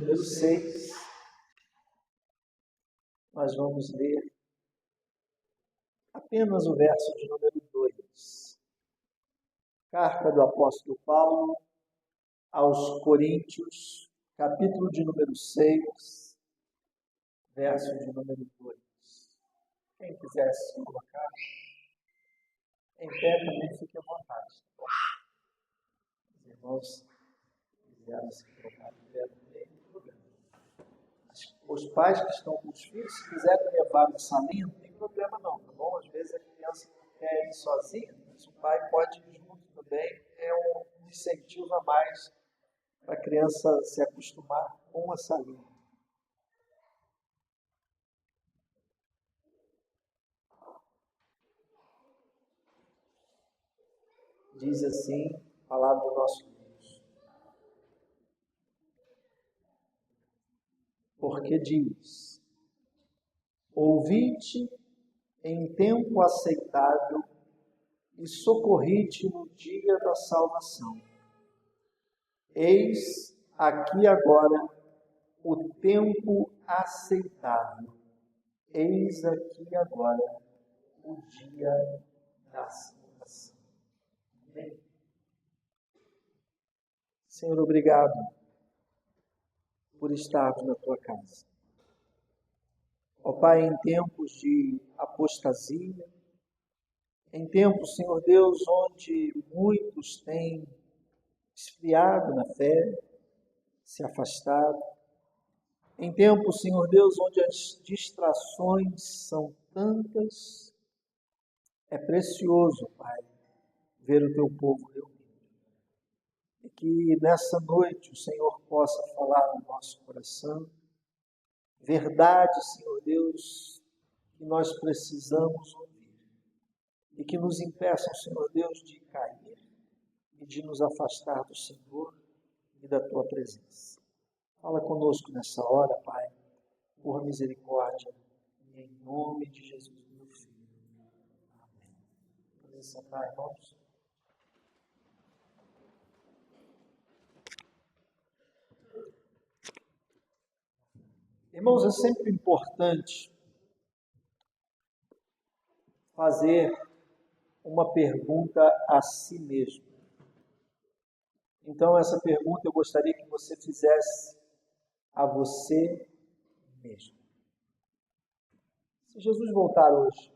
Número 6, nós vamos ler apenas o verso de número 2. Carta do apóstolo Paulo aos Coríntios, capítulo de número 6, verso de número 2. Quem quiser se colocar em pé também fique à vontade. Tá bom? Os irmãos quiserem se colocar em pé também, não tem problema. Os pais que estão com os filhos, se quiserem levar no salinho, não tem problema não, tá bom? Às vezes a criança não quer ir sozinha, mas o pai pode ir junto também. É um incentivo a mais para a criança se acostumar com a salinha. Diz assim a palavra do nosso Deus. Porque diz: ouvi-te em tempo aceitável e socorri-te no dia da salvação. Eis aqui agora o tempo aceitável. Eis aqui agora o dia da salvação. Amém. Senhor, obrigado por estarmos na tua casa. Ó Pai, em tempos de apostasia, em tempos, Senhor Deus, onde muitos têm esfriado na fé, se afastado, em tempos, Senhor Deus, onde as distrações são tantas, é precioso, Pai, ver o teu povo reunido. E que nessa noite o Senhor possa falar no nosso coração verdade, Senhor Deus, que nós precisamos ouvir e que nos impeçam, Senhor Deus, de cair e de nos afastar do Senhor e da tua presença. Fala conosco nessa hora, Pai, por misericórdia, em nome de Jesus, meu Filho. Amém. Vamos sentar, irmãos. Irmãos, é sempre importante fazer uma pergunta a si mesmo. Então, essa pergunta eu gostaria que você fizesse a você mesmo. Se Jesus voltar hoje,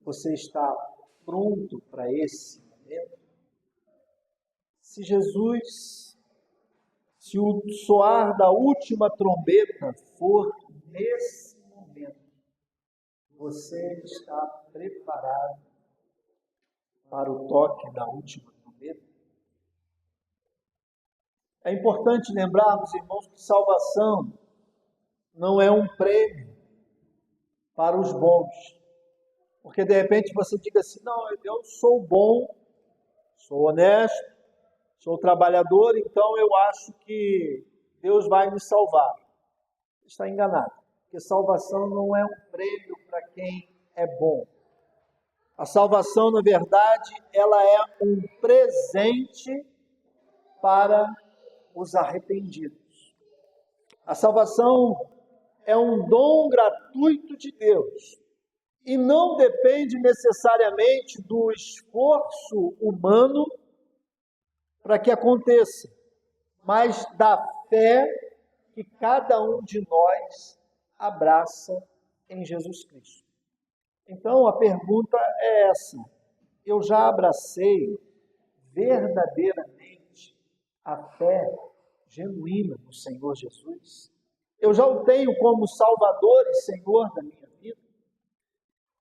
você está pronto para esse momento? Se o soar da última trombeta for nesse momento, você está preparado para o toque da última trombeta? É importante lembrarmos, irmãos, que salvação não é um prêmio para os bons. Porque de repente você diga assim: não, eu sou bom, sou honesto, sou trabalhador, então eu acho que Deus vai me salvar. Está enganado, porque salvação não é um prêmio para quem é bom. A salvação, na verdade, ela é um presente para os arrependidos. A salvação é um dom gratuito de Deus e não depende necessariamente do esforço humano para que aconteça, mas da fé que cada um de nós abraça em Jesus Cristo. Então a pergunta é essa: eu já abracei verdadeiramente a fé genuína no Senhor Jesus? Eu já o tenho como Salvador e Senhor da minha vida?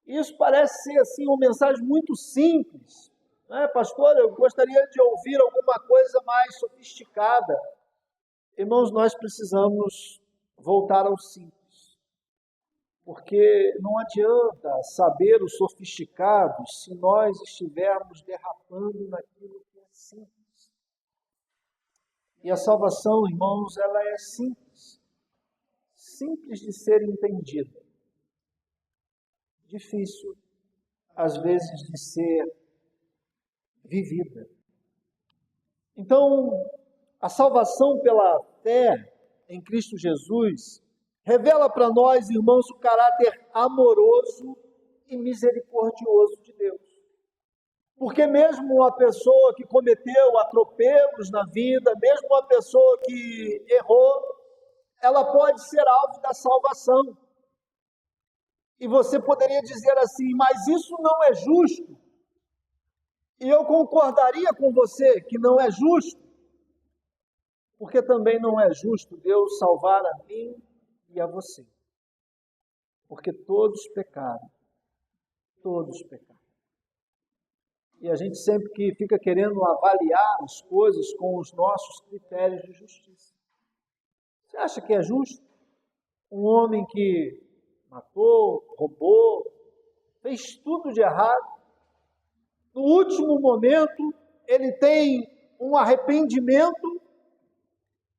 Isso parece ser assim uma mensagem muito simples, não é, pastor? Eu gostaria de ouvir alguma coisa mais sofisticada. Irmãos, nós precisamos voltar ao simples, porque não adianta saber o sofisticado se nós estivermos derrapando naquilo que é simples. E a salvação, irmãos, ela é simples, simples de ser entendida, difícil, às vezes, de ser vivida. Então, a salvação pela fé em Cristo Jesus, revela para nós, irmãos, o caráter amoroso e misericordioso de Deus. Porque mesmo uma pessoa que cometeu atropelos na vida, mesmo uma pessoa que errou, ela pode ser alvo da salvação. E você poderia dizer assim, mas isso não é justo. E eu concordaria com você que não é justo, porque também não é justo Deus salvar a mim e a você. Porque todos pecaram. Todos pecaram. E a gente sempre que fica querendo avaliar as coisas com os nossos critérios de justiça. Você acha que é justo? Um homem que matou, roubou, fez tudo de errado. No último momento, ele tem um arrependimento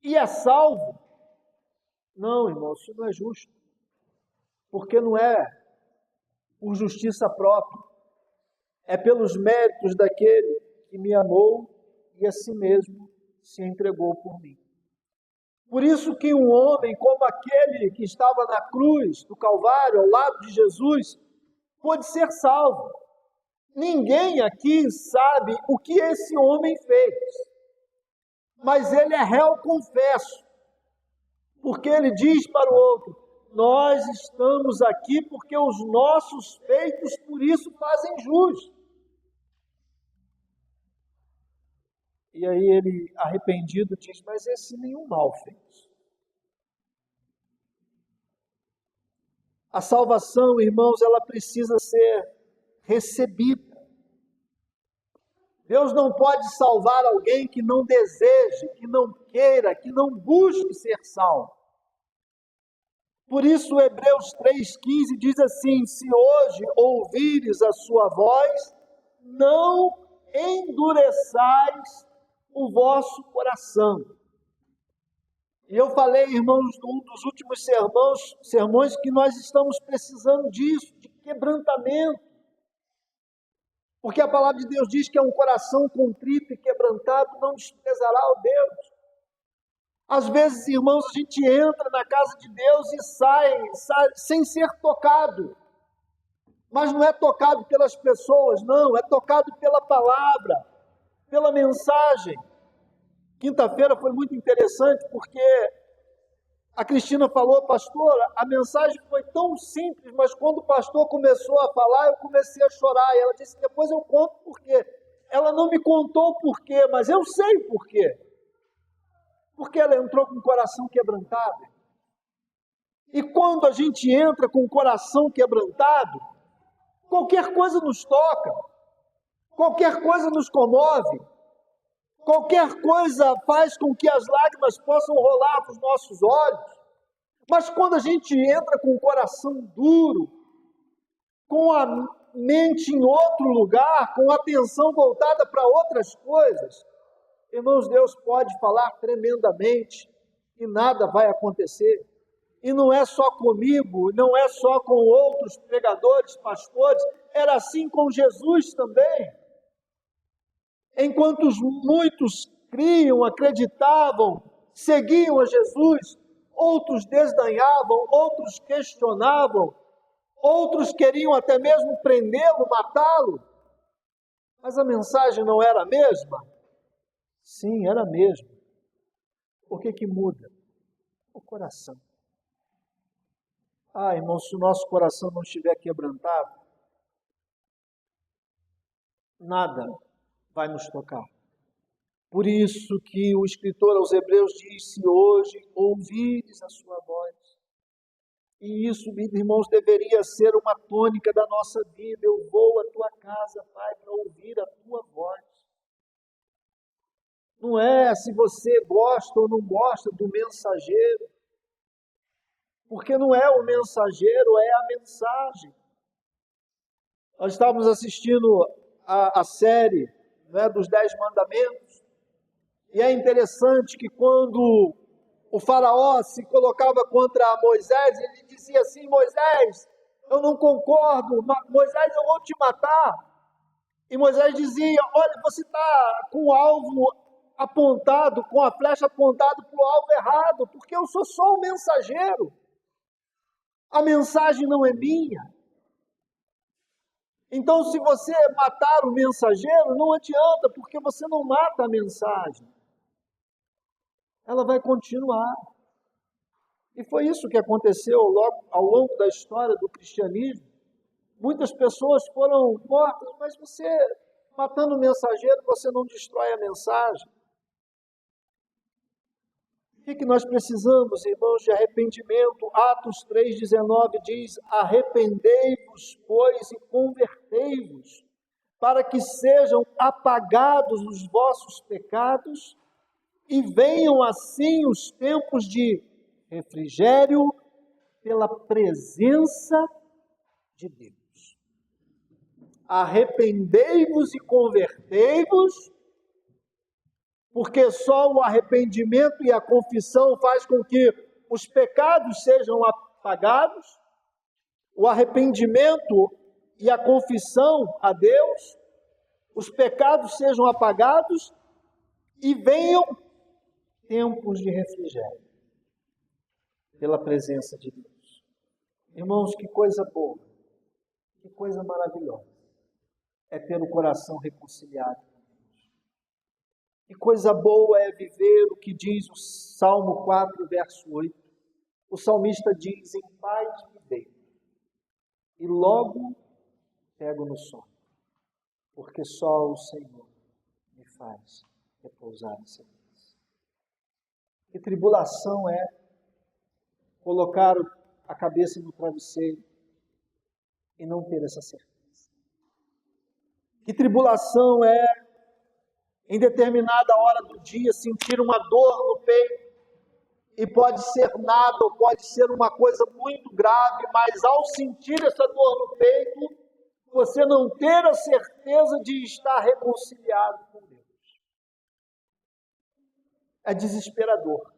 e é salvo. Não, irmão, isso não é justo. Porque não é por justiça própria. É pelos méritos daquele que me amou e a si mesmo se entregou por mim. Por isso que um homem como aquele que estava na cruz do Calvário, ao lado de Jesus, pôde ser salvo. Ninguém aqui sabe o que esse homem fez, mas ele é réu confesso, porque ele diz para o outro, nós estamos aqui porque os nossos feitos por isso fazem jus. E aí ele, arrependido, diz, mas esse nenhum mal fez. A salvação, irmãos, ela precisa ser recebida. Deus não pode salvar alguém que não deseje, que não queira, que não busque ser salvo. Por isso, Hebreus 3,15 diz assim, se hoje ouvires a sua voz, não endureçais o vosso coração. E eu falei, irmãos, num dos últimos sermões que nós estamos precisando disso, de quebrantamento. Porque a palavra de Deus diz que é um coração contrito e quebrantado, não desprezará o Deus. Às vezes, irmãos, a gente entra na casa de Deus e sai sem ser tocado. Mas não é tocado pelas pessoas, não, é tocado pela palavra, pela mensagem. Quinta-feira foi muito interessante porque a Cristina falou, pastora, a mensagem foi tão simples, mas quando o pastor começou a falar, eu comecei a chorar. E ela disse, depois eu conto por quê. Ela não me contou o porquê, mas eu sei o porquê. Porque ela entrou com o coração quebrantado. E quando a gente entra com o coração quebrantado, qualquer coisa nos toca, qualquer coisa nos comove, qualquer coisa faz com que as lágrimas possam rolar para os nossos olhos. Mas quando a gente entra com o coração duro, com a mente em outro lugar, com a atenção voltada para outras coisas, irmãos, Deus pode falar tremendamente e nada vai acontecer. E não é só comigo, não é só com outros pregadores, pastores, era assim com Jesus também. Enquanto muitos criam, acreditavam, seguiam a Jesus, outros desdenhavam, outros questionavam, outros queriam até mesmo prendê-lo, matá-lo. Mas a mensagem não era a mesma? Sim, era a mesma. Por que muda? O coração. Ah, irmão, se o nosso coração não estiver quebrantado, nada vai nos tocar. Por isso que o escritor aos Hebreus diz, se hoje ouvires a sua voz. E isso, irmãos, deveria ser uma tônica da nossa vida. Eu vou à tua casa, Pai, para ouvir a tua voz. Não é se você gosta ou não gosta do mensageiro. Porque não é o mensageiro, é a mensagem. Nós estávamos assistindo a série, né, dos 10 mandamentos. E é interessante que quando o faraó se colocava contra Moisés, ele dizia assim, Moisés, eu não concordo, Moisés, eu vou te matar. E Moisés dizia, olha, você está com o alvo apontado, com a flecha apontada para o alvo errado, porque eu sou só um mensageiro. A mensagem não é minha. Então, se você matar o mensageiro, não adianta, porque você não mata a mensagem. Ela vai continuar. E foi isso que aconteceu ao longo da história do cristianismo. Muitas pessoas foram mortas, mas você, matando o mensageiro, você não destrói a mensagem. O que nós precisamos, irmãos, de arrependimento? Atos 3,19 diz: arrependei-vos, pois, e convertei-vos, para que sejam apagados os vossos pecados e venham assim os tempos de refrigério pela presença de Deus. Arrependei-vos e convertei-vos, porque só o arrependimento e a confissão faz com que os pecados sejam apagados, o arrependimento e a confissão a Deus, os pecados sejam apagados e venham tempos de refrigério pela presença de Deus. Irmãos, que coisa boa, que coisa maravilhosa é ter o coração reconciliado. Que coisa boa é viver o que diz o Salmo 4, verso 8. O salmista diz: em paz me deito, e logo pego no sono, porque só o Senhor me faz repousar em segurança. Que tribulação é colocar a cabeça no travesseiro e não ter essa certeza. Que tribulação é, em determinada hora do dia, sentir uma dor no peito, e pode ser nada, ou pode ser uma coisa muito grave, mas ao sentir essa dor no peito, você não ter a certeza de estar reconciliado com Deus. É desesperador.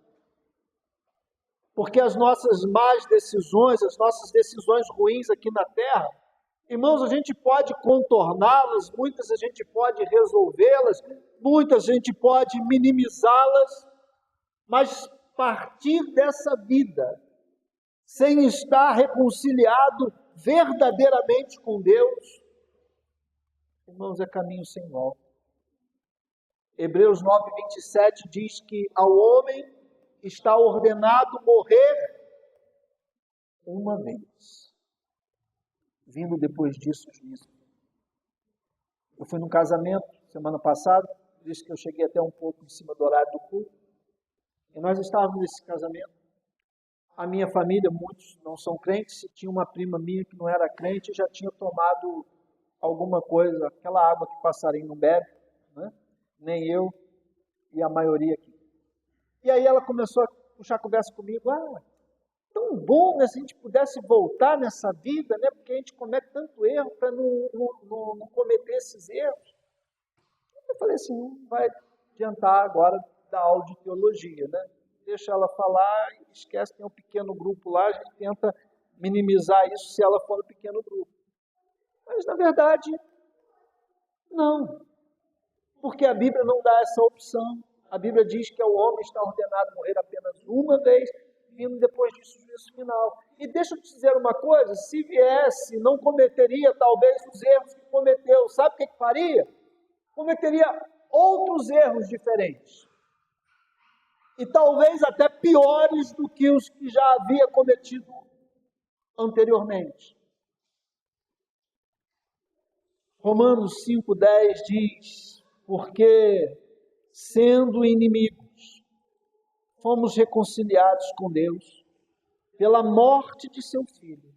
Porque as nossas más decisões, as nossas decisões ruins aqui na terra, irmãos, a gente pode contorná-las, muitas a gente pode resolvê-las, muitas a gente pode minimizá-las, mas partir dessa vida sem estar reconciliado verdadeiramente com Deus, irmãos, é caminho sem volta. Hebreus 9:27 diz que ao homem está ordenado morrer uma vez, vindo depois disso o juízo. Eu fui num casamento semana passada, disse que eu cheguei até um pouco em cima do horário do culto, e nós estávamos nesse casamento. A minha família, muitos não são crentes, tinha uma prima minha que não era crente e já tinha tomado alguma coisa, aquela água que passarinho não bebe, né? Nem eu e a maioria aqui. E aí ela começou a puxar conversa comigo: tão bom, né, se a gente pudesse voltar nessa vida, né, porque a gente comete tanto erro para não cometer esses erros. Eu falei assim: não vai adiantar agora dar aula de teologia, né? Deixa ela falar, esquece que tem um pequeno grupo lá, a gente tenta minimizar isso se ela for no pequeno grupo. Mas, na verdade, não. Porque a Bíblia não dá essa opção. A Bíblia diz que ao homem está ordenado morrer apenas uma vez, vindo depois disso o juízo final. E deixa eu te dizer uma coisa: se viesse, não cometeria talvez os erros que cometeu. Sabe o que faria? Cometeria outros erros diferentes. E talvez até piores do que os que já havia cometido anteriormente. Romanos 5,10 diz: porque sendo inimigos, fomos reconciliados com Deus pela morte de seu Filho.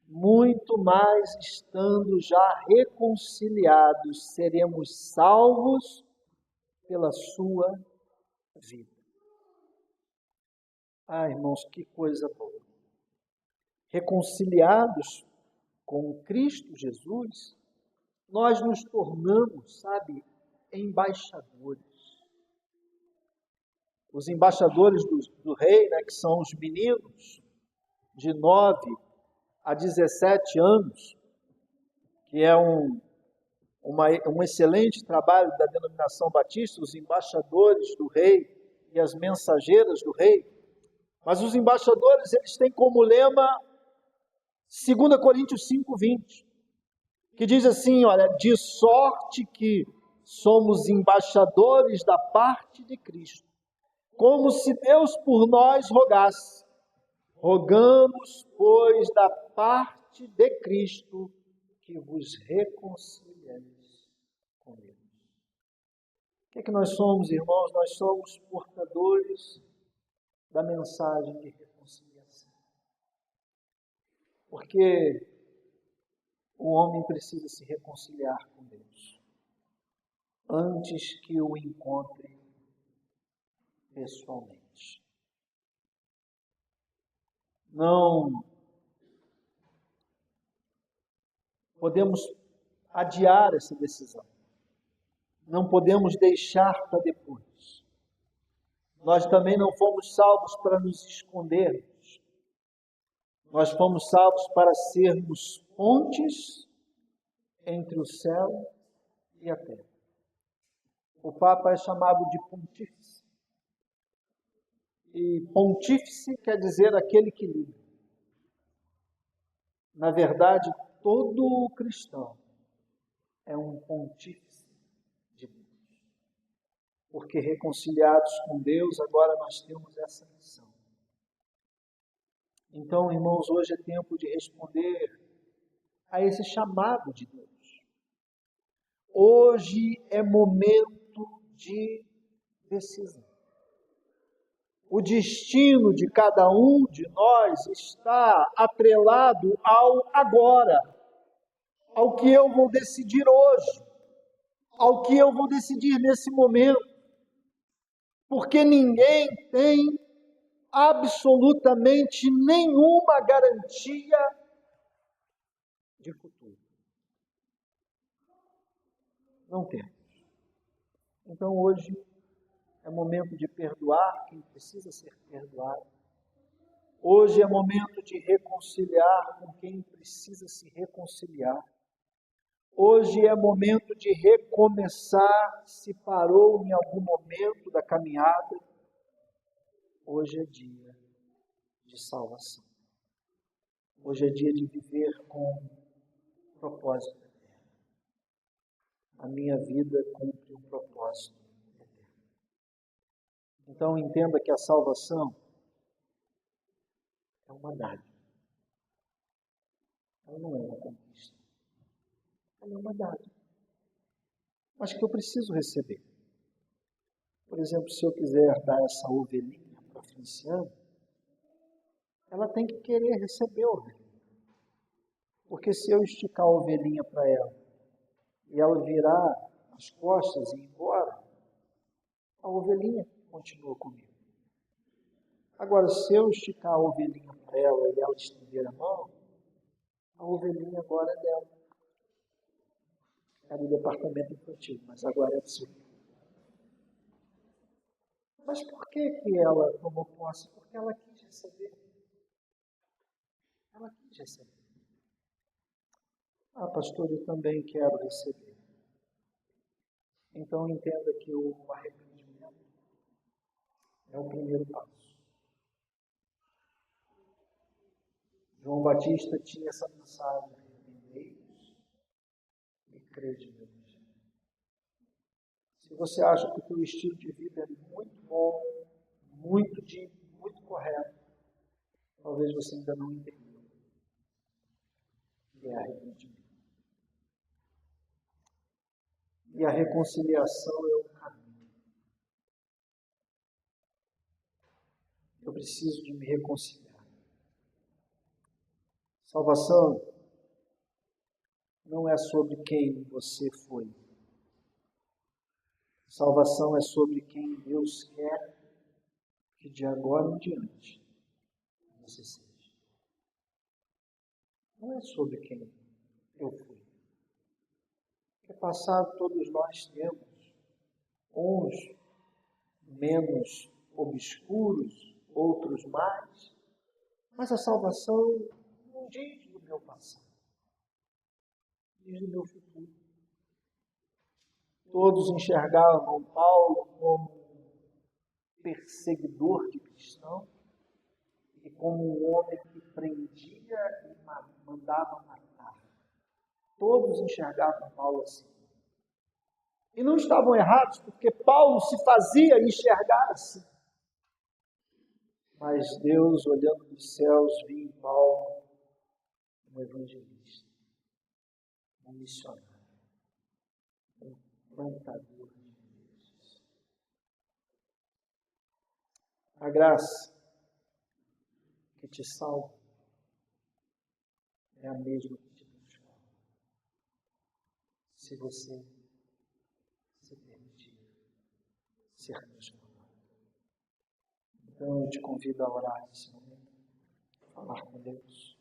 Muito mais estando já reconciliados, seremos salvos pela sua vida. Irmãos, que coisa boa. Reconciliados com Cristo Jesus, nós nos tornamos, embaixadores. Os embaixadores do rei, né, que são os meninos de 9 a 17 anos, que é um um excelente trabalho da denominação batista, os embaixadores do rei e as mensageiras do rei. Mas os embaixadores, eles têm como lema 2 Coríntios 5:20, que diz assim, olha, de sorte que somos embaixadores da parte de Cristo, como se Deus por nós rogasse. Rogamos, pois, da parte de Cristo, que vos reconcilieis com Deus. O que é que nós somos, irmãos? Nós somos portadores da mensagem de reconciliação. Porque o homem precisa se reconciliar com Deus antes que o encontre pessoalmente. Não podemos adiar essa decisão. Não podemos deixar para depois. Nós também não fomos salvos para nos escondermos. Nós fomos salvos para sermos pontes entre o céu e a terra. O Papa é chamado de pontífice. E pontífice quer dizer aquele que liga. Na verdade, todo cristão é um pontífice de Deus. Porque reconciliados com Deus, agora nós temos essa missão. Então, irmãos, hoje é tempo de responder a esse chamado de Deus. Hoje é momento de decisão. O destino de cada um de nós está atrelado ao agora, ao que eu vou decidir hoje, ao que eu vou decidir nesse momento. Porque ninguém tem absolutamente nenhuma garantia de futuro. Não temos. Então hoje é momento de perdoar quem precisa ser perdoado. Hoje é momento de reconciliar com quem precisa se reconciliar. Hoje é momento de recomeçar se parou em algum momento da caminhada. Hoje é dia de salvação. Hoje é dia de viver com propósito eterno. A minha vida cumpre um propósito eterno. Então entenda que a salvação é uma dádiva. Ela não é uma conquista. Ela é uma dádiva. Mas que eu preciso receber. Por exemplo, se eu quiser dar essa ovelhinha para a Franciana, ela tem que querer receber a ovelhinha. Porque se eu esticar a ovelhinha para ela e ela virar as costas e ir embora, a ovelhinha continua comigo. Agora, se eu esticar a ovelhinha para ela e ela estender a mão, a ovelhinha agora é dela. É do departamento infantil, mas agora é do seu. Mas por que ela tomou posse? Porque ela quis receber. Ela quis receber. Ah, pastor, eu também quero receber. Então entenda que o arrependimento é o primeiro passo. João Batista tinha essa mensagem: arrependei-vos e crede no Evangelho. Se você acha que o teu estilo de vida é muito bom, muito correto, talvez você ainda não entendeu o que é arrependimento. E a reconciliação é o caminho. Eu preciso de me reconciliar. Salvação não é sobre quem você foi. Salvação é sobre quem Deus quer que de agora em diante você seja. Não é sobre quem eu fui. Porque passado todos nós temos, uns menos obscuros, outros mais, mas a salvação não diz do meu passado, diz do meu futuro. Todos enxergavam Paulo como perseguidor de cristãos e como um homem que prendia e mandava matar. Todos enxergavam Paulo assim. E não estavam errados, porque Paulo se fazia enxergar assim. Mas Deus, olhando dos céus, viu em Paulo um evangelista, um missionário, um plantador de igrejas. A graça que te salva é a mesma que te transforma. Se você se permitir ser transformado. Então eu te convido a orar nesse momento, a falar com Deus.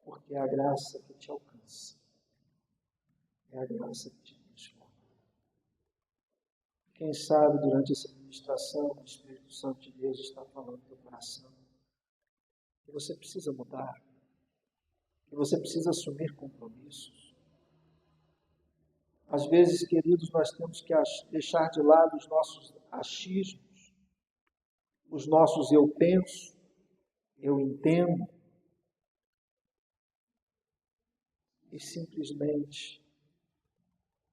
Porque é a graça que te alcança. É a graça que te transforma. Quem sabe durante essa ministração o Espírito Santo de Deus está falando no teu coração. Que você precisa mudar. Que você precisa assumir compromissos. Às vezes, queridos, nós temos que deixar de lado os nossos achismos, os nossos eu penso, eu entendo, e simplesmente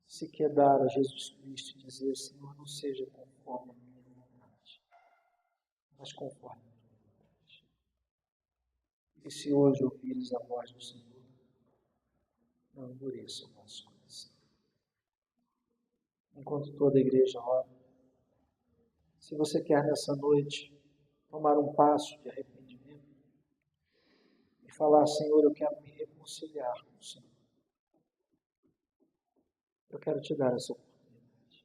se quedar a Jesus Cristo e dizer: Senhor, não seja conforme a minha vontade, mas conforme a tua vontade. E se hoje ouvires a voz do Senhor, não endureça o nosso coração. Enquanto toda a igreja ora, se você quer nessa noite tomar um passo de arrependimento e falar: Senhor, eu quero me reconciliar com o Senhor, eu quero te dar essa oportunidade.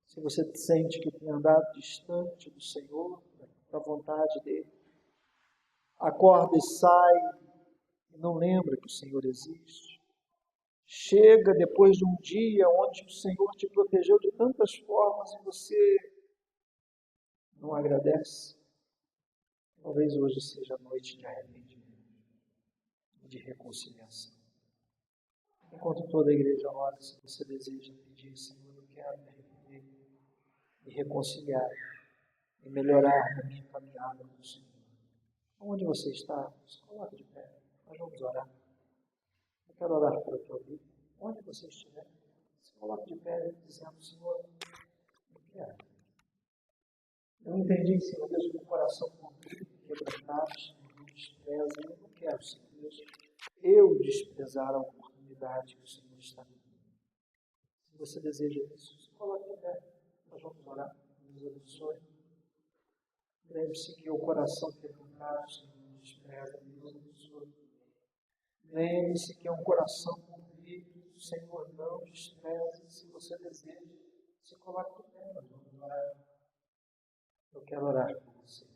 Se você sente que tem andado distante do Senhor, da vontade dele, acorda e sai e não lembra que o Senhor existe. Chega depois de um dia onde o Senhor te protegeu de tantas formas e você não agradece. Talvez hoje seja a noite de arrependimento, de reconciliação. Enquanto toda a igreja ora, se você deseja pedir: Senhor, eu quero me arrepender, me reconciliar e melhorar na minha caminhada com o Senhor. Onde você está? Se coloque de pé. Nós vamos orar. Eu quero orar pela tua vida. Onde você estiver, se coloque de pé dizendo: Senhor, eu quero. Eu entendi, Senhor Deus, que o coração contrito, quebrantado, Senhor, não despreza. Eu não quero, Senhor Deus, eu desprezar a oportunidade que o Senhor está me dando. Se você deseja isso, se coloque de pé. Nós vamos orar. Deus abençoe. Lembre-se que o coração quebrantado, Senhor, não despreza. Deus abençoe. Lembre-se que é um coração contrito, o Senhor não despreza. Se você deseja, se coloque de pé. Nós vamos orar. Eu quero orar por você.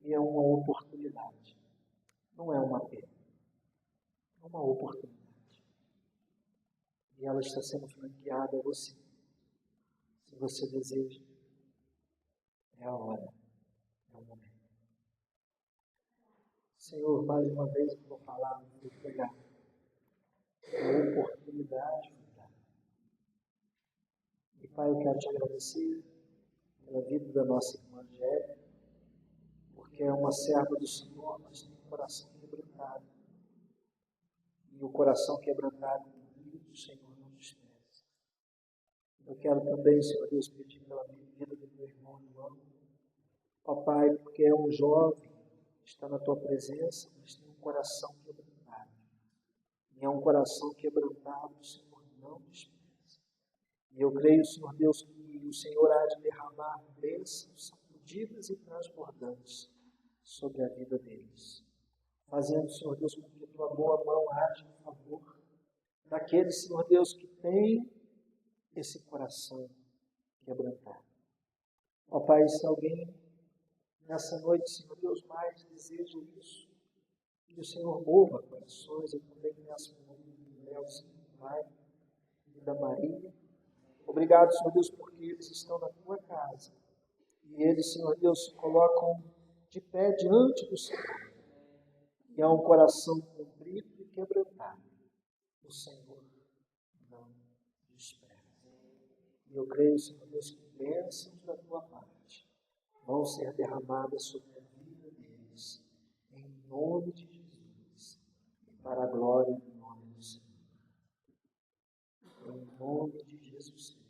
E é uma oportunidade. Não é uma pena. É uma oportunidade. E ela está sendo franqueada a você. Se você deseja, é a hora. É o momento. Senhor, mais uma vez eu vou falar, vou pegar. É uma oportunidade. E Pai, eu quero te agradecer pela vida da nossa irmã Angélica, porque é uma serva do Senhor, mas tem um coração quebrantado. E o coração quebrantado do Senhor não despreza. Eu quero também, Senhor Deus, pedir pela vida do meu irmão João, papai, porque é um jovem, está na tua presença, mas tem um coração quebrantado. E é um coração quebrantado, o Senhor não despreza. E eu creio, Senhor Deus, que o Senhor há de derramar bênçãos sacudidas e transbordantes sobre a vida deles. Fazendo, Senhor Deus, com que a tua boa mão age em favor daqueles, Senhor Deus, que tem esse coração quebrantado. Ó Pai, se alguém nessa noite, Senhor Deus, mais deseja isso, que o Senhor mova corações. Eu também peço em nome do Nelson, do Pai e da Maria. Obrigado, Senhor Deus, porque eles estão na tua casa. E eles, Senhor Deus, se colocam de pé diante do Senhor. E que há um coração contrito e quebrantado, o Senhor não despreza. E eu creio, Senhor Deus, que bênçãos da tua parte vão ser derramadas sobre a vida deles, em nome de Jesus, e para a glória do nome do Senhor. Em nome de Jesus.